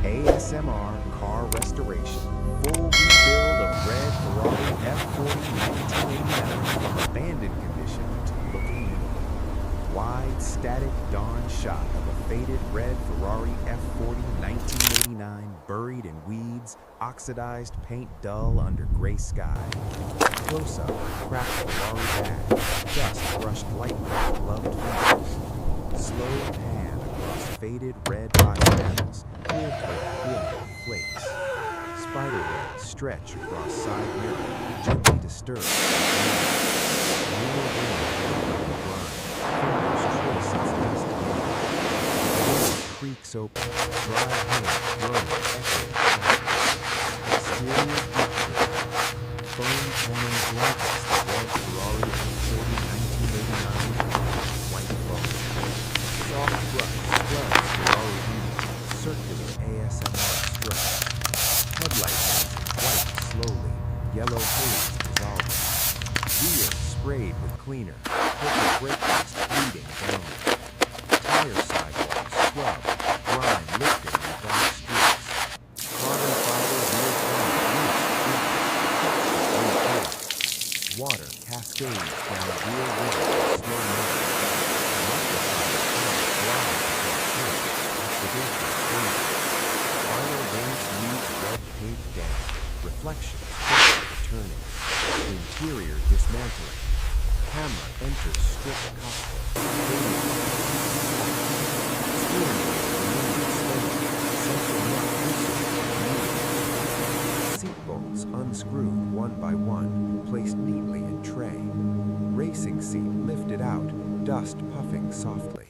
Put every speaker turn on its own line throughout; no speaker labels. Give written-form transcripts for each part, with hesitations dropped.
ASMR car restoration. Full rebuild of red Ferrari F40 1989 from abandoned condition to looking new. Wide, static dawn shot of a faded red Ferrari F40 1989 buried in weeds, oxidized paint dull under gray sky. Close-up, cracked Ferrari bag, dust brushed lightly with gloved fingers. Slow pan across faded red body panels, clear coat flakes. Spiderwebs stretch across side mirror, gently disturbed. Fingers trace its dust. Door creaks open, dry hair blurring echoing. Exterior picture. Foam panning blankets the red Ferrari F40 1989 white foam. Soft brush scrubs Ferrari unit, circular ASMR strut. Headlight magic, white slowly, yellow haze dissolving. Wheels sprayed with cleaner, purple brake dust bleeding downward. Tire sidewalls scrubbed, grime lifting in dark streets. Carbon fiber rear front loose, water cascades down rear river in slow motion. Microfiber cars glide across curves, final rinse leaves red paint damp, reflections quickly returning. Interior dismantling. Camera enters strip cockpit. Steering wheel removed slowly. Central nut loosened. Seat bolts unscrewed one by one, placed neatly in tray. Racing seat lifted out, dust puffing softly.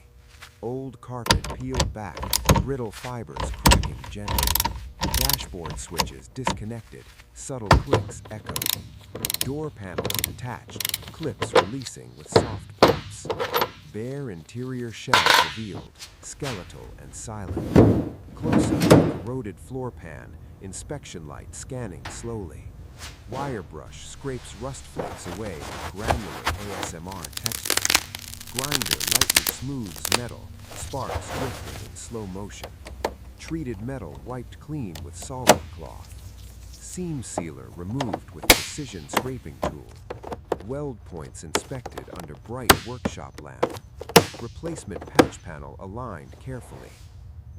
Old carpet peeled back, brittle fibers cracking gently. Dashboard switches disconnected, subtle clicks echo. Door panels detached, clips releasing with soft pops. Bare interior shell revealed, skeletal and silent. Close-up, eroded floor pan, inspection light scanning slowly. Wire brush scrapes rust flakes away with granular ASMR texture. Grinder lightly smooths metal, sparks drifting in slow motion. Treated metal wiped clean with solvent cloth. Seam sealer removed with precision scraping tool. Weld points inspected under bright workshop lamp. Replacement patch panel aligned carefully.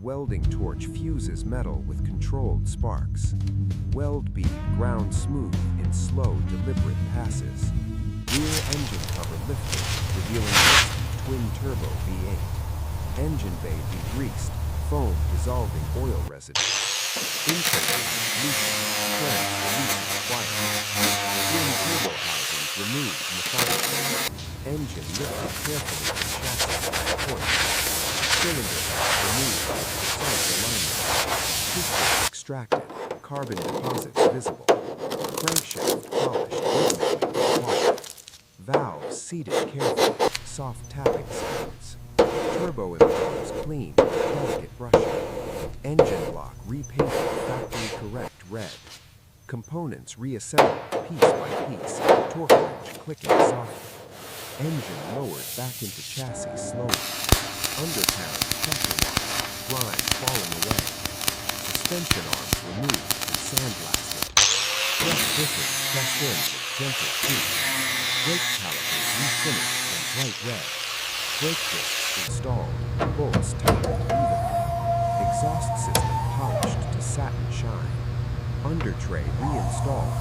Welding torch fuses metal with controlled sparks. Weld bead ground smooth in slow, deliberate passes. Rear engine cover lifted, revealing twin-turbo V8. Engine bay degreased, foam dissolving oil residue. Intake loosened, clamps releasing quietly. Twin-turbo housings removed methodically. Engine lifted carefully from chassis point. Cylinder head removed with precise alignment. Piston extracted, carbon deposits visible. Crankshaft polished rhythmically with water. Valves seated carefully, soft tapping sounds. Turbo impellers clean, delicate brushing. Engine block repainted factory correct red. Components reassembled piece by piece, torque wrench clicking softly. Engine lowered back into chassis slowly. Undercarriage pressure locked, grime falling away. Suspension arms removed and sandblasted. Press dishes pressed in with gentle tweak. Brake calipers refinished and bright red. Brake discs installed, bolts tightened evenly. Exhaust system polished to satin shine. Under tray reinstalled.